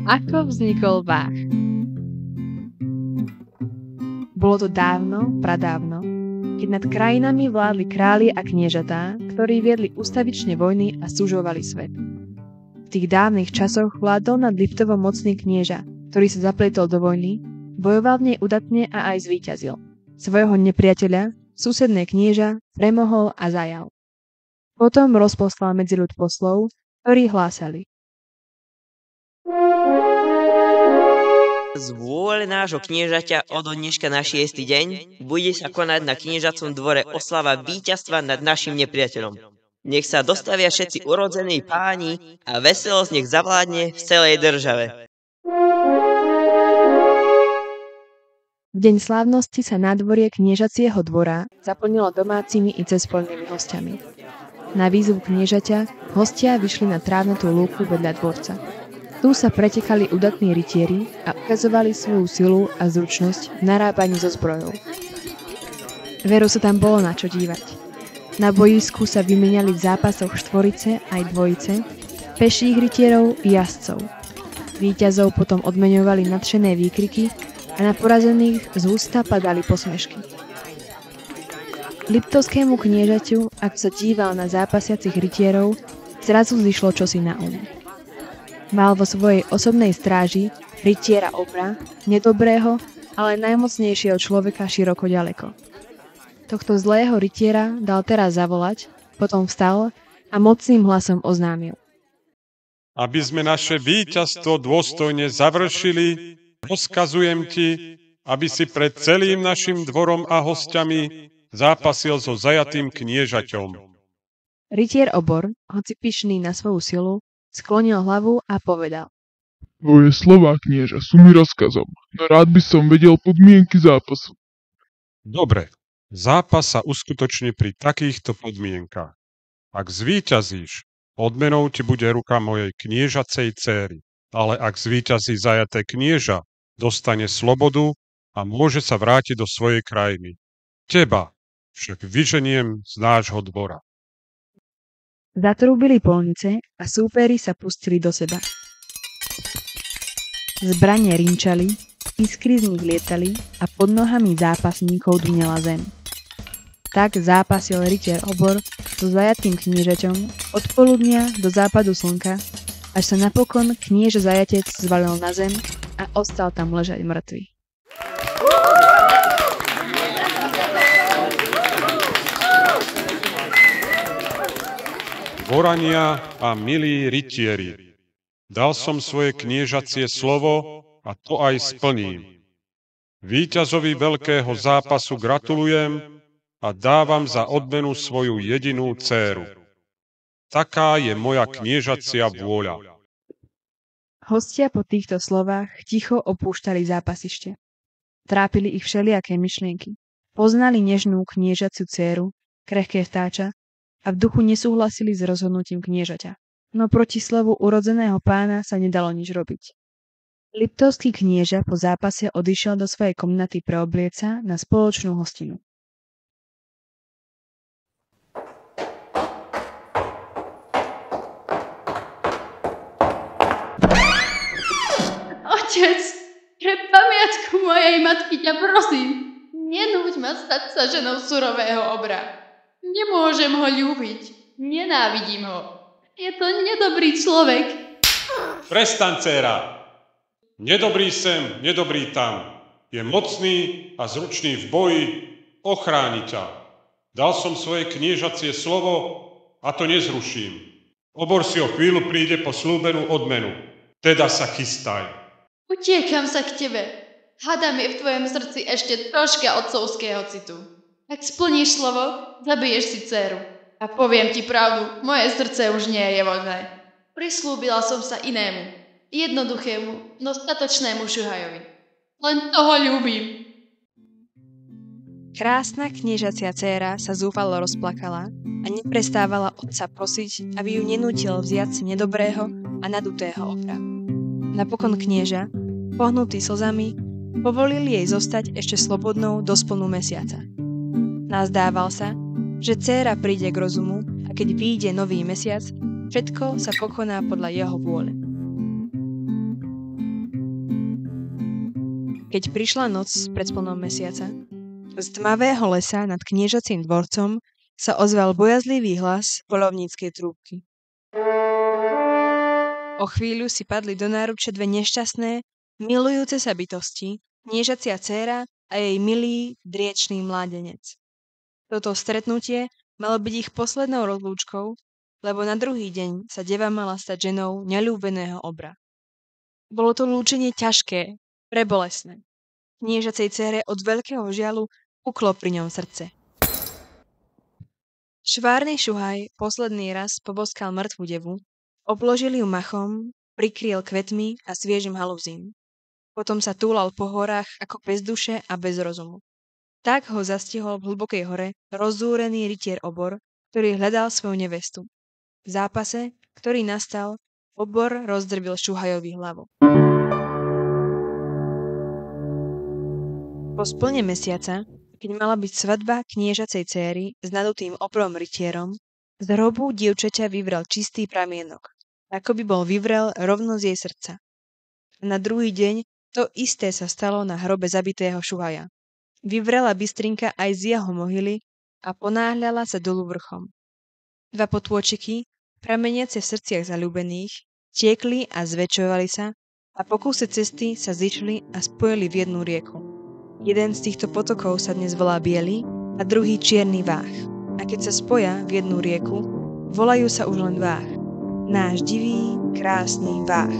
Ako vznikol Vách? Bolo to dávno, pradávno, keď nad krajinami vládli králi a kniežatá, ktorí viedli ustavične vojny a súžovali svet. V tých dávnych časoch vládol nad Liptovom mocný knieža, ktorý sa zapletol do vojny, bojoval v nej udatne a aj zvíťazil. Svojho nepriateľa, susedné knieža, premohol a zajal. Potom rozposlal medzi ľud poslov, ktorí hlásali: Z vôle nášho kniežaťa od dneška na 6. deň bude sa konať na kniežacom dvore oslava víťazstva nad našim nepriateľom. Nech sa dostavia všetci urodzení páni a veselosť nech zavládne v celej države. V deň slávnosti sa nádvorie kniežacieho dvora zaplnilo domácimi i cezpoľnými hostiami. Na výzvu kniežaťa hostia vyšli na trávnatú lúku vedľa dvorca. Tu sa pretekali udatní rytieri a ukazovali svoju silu a zručnosť v narábaní so zbrojou. Veru sa tam bolo na čo dívať. Na bojisku sa vymenali v zápasoch štvorice aj dvojice, peších rytierov i jazdcov. Víťazov potom odmeňovali nadšené výkriky a na porazených z ústa padali posmešky. Liptovskému kniežaťu, ak sa díval na zápasiacich rytierov, zrazu zišlo čosi na um. Mal vo svojej osobnej stráži rytiera Obra, nedobrého, ale najmocnejšieho človeka široko ďaleko. Tohto zlého rytiera dal teraz zavolať, potom vstal a mocným hlasom oznámil: Aby sme naše víťazstvo dôstojne završili, rozkazujem ti, aby si pred celým našim dvorom a hostiami zápasil so zajatým kniežaťom. Rytier Obor, hoci pyšný na svoju silu, sklonil hlavu a povedal: Tvoje slová, knieža, sú mi rozkazom, no rád by som vedel podmienky zápasu. Dobre, zápas sa uskutoční pri takýchto podmienkach. Ak zvíťazíš, odmenou ti bude ruka mojej kniežacej céry, ale ak zvíťazí zajaté knieža, dostane slobodu a môže sa vrátiť do svojej krajiny. Teba však vyženiem z nášho dvora. Zatrúbili polnice a súperi sa pustili do seba. Zbrane rinčali, iskry z nich lietali a pod nohami zápasníkov dunela zem. Tak zápasil rytier Obor so zajatým kniežaťom od poludnia do západu slnka, až sa napokon knieža zajatec zvalil na zem a ostal tam ležať mŕtvy. Dvorania a milí rytieri, dal som svoje kniežacie slovo a to aj splním. Víťazovi veľkého zápasu gratulujem a dávam za odmenu svoju jedinú dcéru. Taká je moja kniežacia vôľa. Hostia po týchto slovách ticho opúšťali zápasište. Trápili ich všelijaké myšlienky. Poznali nežnú kniežaciu dcéru, krehké vtáča, a v duchu nesúhlasili s rozhodnutím kniežaťa. No proti slovu urodzeného pána sa nedalo nič robiť. Liptovský knieža po zápase odišiel do svojej komnaty preobliecť sa na spoločnú hostinu. Otec, pre pamiatku mojej matky ťa prosím, nenúď ma stať sa ženou surového Obra. Nemôžem ho ľúbiť. Nenávidím ho. Je to nedobrý človek. Prestaň, dcéra. Nedobrý sem, nedobrý tam. Je mocný a zručný v boji, ochráni ťa. Dal som svoje kniežacie slovo a to nezruším. Obor si o chvíľu príde po slúbenú odmenu. Teda sa chystaj. Utiekam sa k tebe. Hádam je v tvojom srdci ešte troška otcovského citu. Ak splníš slovo, zabiješ si dcéru. A poviem ti pravdu, moje srdce už nie je voľné. Prislúbila som sa inému, jednoduchému, no statočnému šuhajovi. Len toho ľúbim. Krásna kniežacia dcéra sa zúfalo rozplakala a neprestávala otca prosiť, aby ju nenútil vziať si nedobrého a nadutého Obra. Napokon knieža, pohnutý slzami, povolil jej zostať ešte slobodnou do splnu mesiaca. Nazdával sa, že dcéra príde k rozumu a keď vyjde nový mesiac, všetko sa pokoná podľa jeho vôle. Keď prišla noc pred splnom mesiaca, z tmavého lesa nad kniežacím dvorcom sa ozval bojazlivý hlas poľovníckej trúbky. O chvíľu si padli do náručia dve nešťastné, milujúce sa bytosti, kniežacia dcéra a jej milý, driečný mládenec. Toto stretnutie malo byť ich poslednou rozlúčkou, lebo na druhý deň sa deva mala stať ženou neľúbeného obra. Bolo to lúčenie ťažké, prebolesné. Kniežacej dcére od veľkého žialu puklo pri ňom srdce. Švárny šuhaj posledný raz poboskal mŕtvu devu, obložil ju machom, prikryl kvetmi a sviežim halúzím. Potom sa túlal po horách ako bez duše a bez rozumu. Tak ho zastihol v hlbokej hore rozzúrený rytier Obor, ktorý hľadal svoju nevestu. V zápase, ktorý nastal, Obor rozdrbil šuhajovi hlavu. Po splne mesiaca, keď mala byť svadba kniežacej céry s nadutým Obrom rytierom, z hrobu dievčaťa vyvrel čistý pramienok, ako by bol vyvrel rovno z jej srdca. A na druhý deň to isté sa stalo na hrobe zabitého šuhaja. Vyvrela bystrinka aj z jeho mohyly a ponáhľala sa dolu vrchom. Dva potôčiky, prameniace v srdciach zaľúbených, tiekli a zväčšovali sa a po kúse cesty sa zišli a spojili v jednu rieku. Jeden z týchto potokov sa dnes volá Biely a druhý Čierny Váh. A keď sa spoja v jednu rieku, volajú sa už len Váh. Náš divý, krásny Váh.